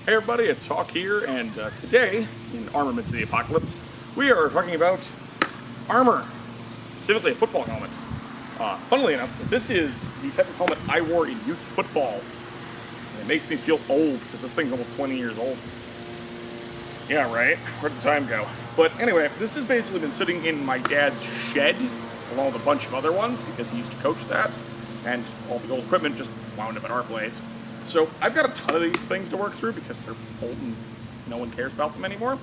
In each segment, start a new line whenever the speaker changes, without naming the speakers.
Hey everybody, it's Hawk here, and today, in Armaments of the Apocalypse, we are talking about armor, specifically a football helmet. Funnily enough, this is the type of helmet I wore in youth football. And it makes me feel old, because this thing's almost 20 years old. Yeah, right? Where'd the time go? But anyway, this has basically been sitting in my dad's shed, along with a bunch of other ones, because he used to coach that, and all the old equipment just wound up at our place. So I've got a ton of these things to work through because they're old and no one cares about them anymore.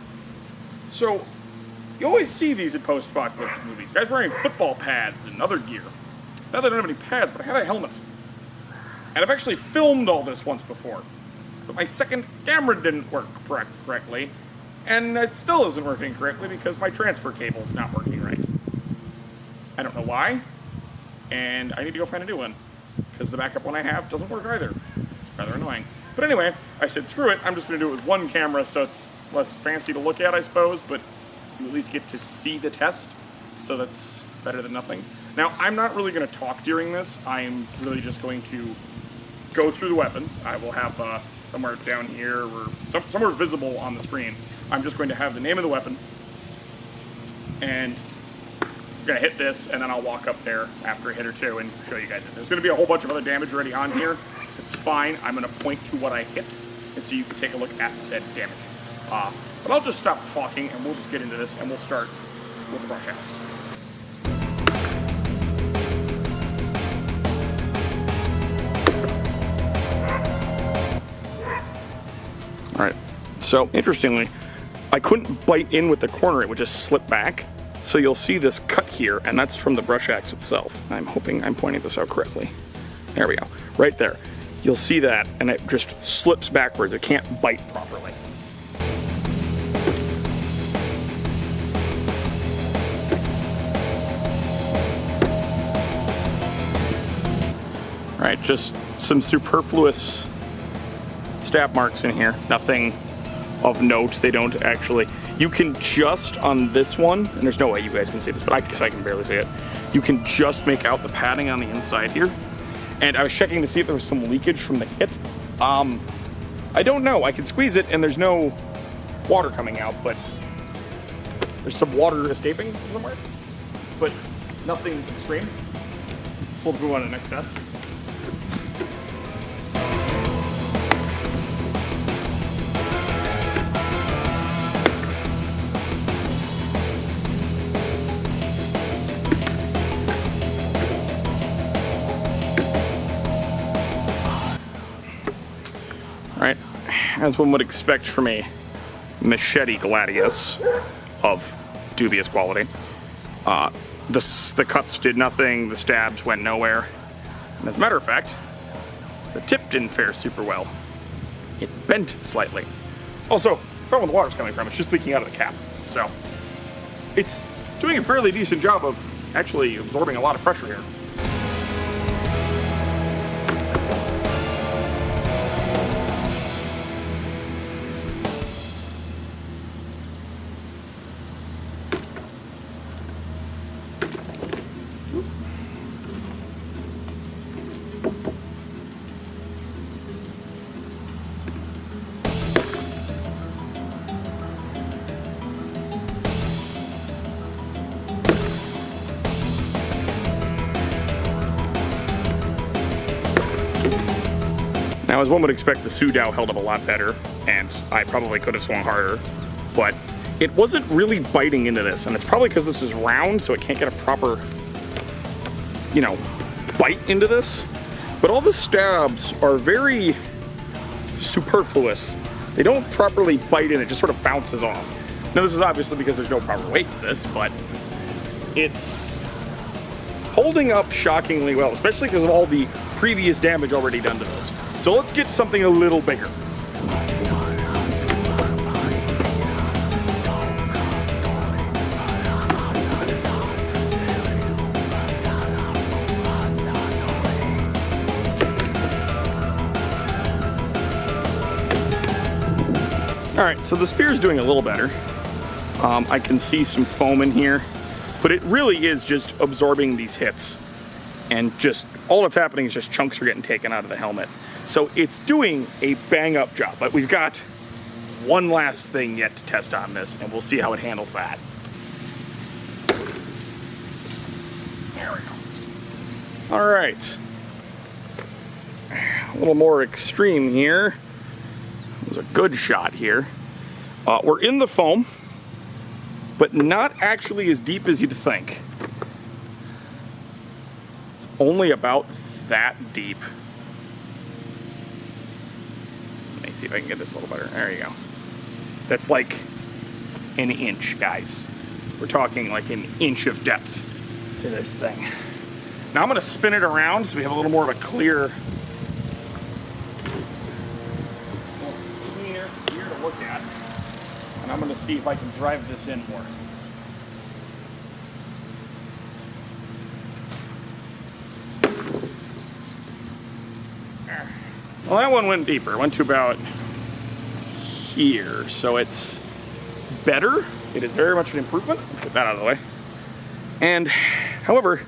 So you always see these in post-apocalyptic movies. Guys wearing football pads and other gear. It's not that I don't have any pads, but I have a helmet. And I've actually filmed all this once before. But my second camera didn't work correctly. And it still isn't working correctly because my transfer cable is not working right. I don't know why. And I need to go find a new one. Because the backup one I have doesn't work either. Rather annoying. But anyway, I said, screw it, I'm just going to do it with one camera so it's less fancy to look at, I suppose, but you at least get to see the test, so that's better than nothing. Now, I'm not really going to talk during this. I'm really just going to go through the weapons. I will have somewhere down here, or somewhere visible on the screen, I'm just going to have the name of the weapon, and I'm going to hit this, and then I'll walk up there after a hit or two and show you guys it. There's going to be a whole bunch of other damage already on here. It's fine. I'm going to point to what I hit, and so you can take a look at said damage. But I'll just stop talking, and we'll just get into this, and we'll start with the brush axe. All right. So interestingly, I couldn't bite in with the corner; it would just slip back. So you'll see this cut here, and that's from the brush axe itself. I'm hoping I'm pointing this out correctly. There we go. Right there. You'll see that, and it just slips backwards. It can't bite properly. All right, just some superfluous stab marks in here. Nothing of note. They don't actually. You can just, on this one, and there's no way you guys can see this, but I guess I can barely see it. You can just make out the padding on the inside here. And I was checking to see if there was some leakage from the hit. I don't know. I can squeeze it and there's no water coming out, but there's some water escaping somewhere, but nothing extreme. So let's move on to the next test. Right, as one would expect from a machete gladius of dubious quality. The cuts did nothing, the stabs went nowhere. And as a matter of fact, the tip didn't fare super well. It bent slightly. Also, from where the water's coming from, it's just leaking out of the cap. So, it's doing a fairly decent job of actually absorbing a lot of pressure here. Now, as one would expect, the Sudow held up a lot better, and I probably could have swung harder, but it wasn't really biting into this, and it's probably because this is round, so it can't get a proper, bite into this. But all the stabs are very superfluous. They don't properly bite in, it just sort of bounces off. Now, this is obviously because there's no proper weight to this, but it's holding up shockingly well, especially because of all the previous damage already done to this. So let's get something a little bigger. All right, so the spear's doing a little better. I can see some foam in here, but it really is just absorbing these hits. And just, all that's happening is just chunks are getting taken out of the helmet. So it's doing a bang up job, but we've got one last thing yet to test on this, and we'll see how it handles that. There we go. All right. A little more extreme here. It was a good shot here. We're in the foam, but not actually as deep as you'd think. It's only about that deep. Let me see if I can get this a little better. There you go. That's like an inch, guys. We're talking like an inch of depth to this thing. Now I'm going to spin it around so we have a little more of a cleaner to look at. And I'm going to see if I can drive this in more. Well, that one went deeper. It went to about here, so it's better. It is very much an improvement. Let's get that out of the way. And, however,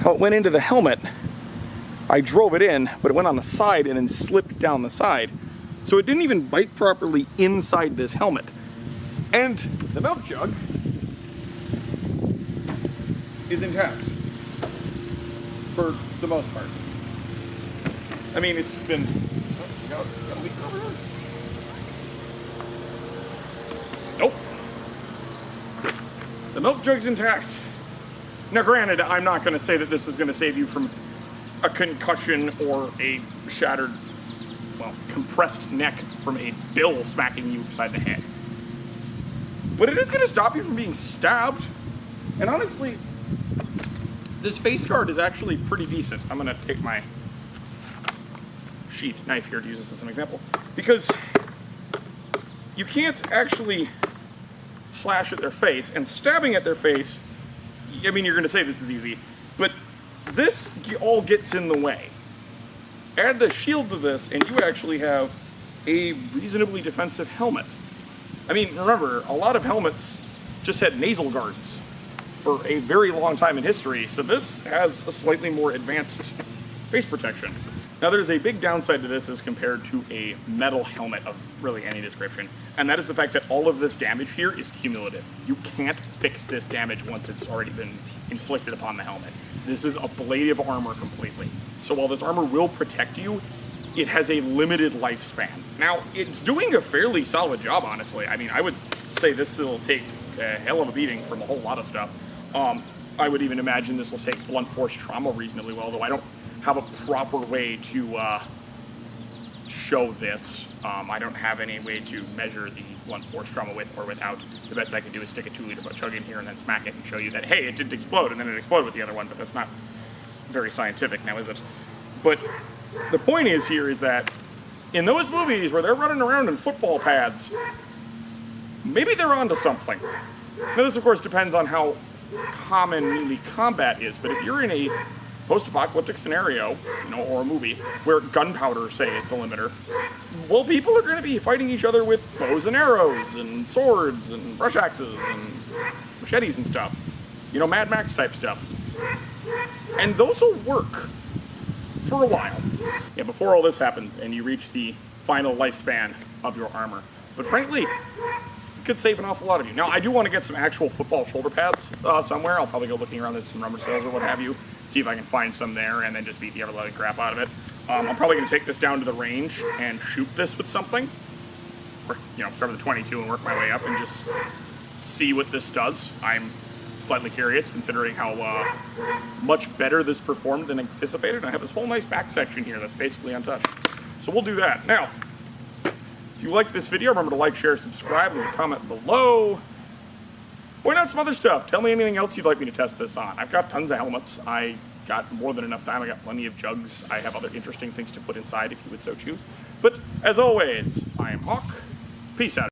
how it went into the helmet, I drove it in, but it went on the side and then slipped down the side. So it didn't even bite properly inside this helmet. And the milk jug is intact for the most part. I mean, it's been, got a leak over here? Nope. The milk jug's intact. Now granted, I'm not going to say that this is going to save you from a concussion or a shattered, well, compressed neck from a bill smacking you upside the head. But it is going to stop you from being stabbed. And honestly, this face guard is actually pretty decent. I'm going to take my sheath knife here to use this as an example, because you can't actually slash at their face, and stabbing at their face, I mean, you're going to say this is easy, but this all gets in the way. Add the shield to this, and you actually have a reasonably defensive helmet. I mean, remember, a lot of helmets just had nasal guards for a very long time in history, so this has a slightly more advanced face protection. Now, there's a big downside to this as compared to a metal helmet of really any description, and that is the fact that all of this damage here is cumulative. You can't fix this damage once it's already been inflicted upon the helmet. This is ablative armor completely. So while this armor will protect you, it has a limited lifespan. Now, it's doing a fairly solid job, honestly. I mean, I would say this will take a hell of a beating from a whole lot of stuff. I would even imagine this will take blunt force trauma reasonably well, though I don't have a proper way to show this. I don't have any way to measure the blunt force trauma with or without. The best I can do is stick a 2-liter butt chug in here and then smack it and show you that, hey, it didn't explode, and then it exploded with the other one, but that's not very scientific now, is it? But the point is here is that in those movies where they're running around in football pads, maybe they're onto something. Now this, of course, depends on how common combat is, but if you're in a post-apocalyptic scenario, you know, or a movie where gunpowder, say, is the limiter, well, people are going to be fighting each other with bows and arrows and swords and brush axes and machetes and stuff. You know, Mad Max type stuff. And those will work for a while. Yeah, before all this happens and you reach the final lifespan of your armor. But frankly, it could save an awful lot of you. Now, I do want to get some actual football shoulder pads somewhere. I'll probably go looking around at some rubber sales or what have you, see if I can find some there, and then just beat the ever-loving crap out of it. I'm probably going to take this down to the range and shoot this with something. Or, you know, start with a 22 and work my way up and just see what this does. I'm slightly curious, considering how much better this performed than anticipated. I have this whole nice back section here that's basically untouched. So we'll do that. Now, if you liked this video, remember to like, share, subscribe, and comment below. Point out some other stuff. Tell me anything else you'd like me to test this on. I've got tons of helmets. I got more than enough time. I got plenty of jugs. I have other interesting things to put inside if you would so choose. But as always, I am Hawk. Peace out.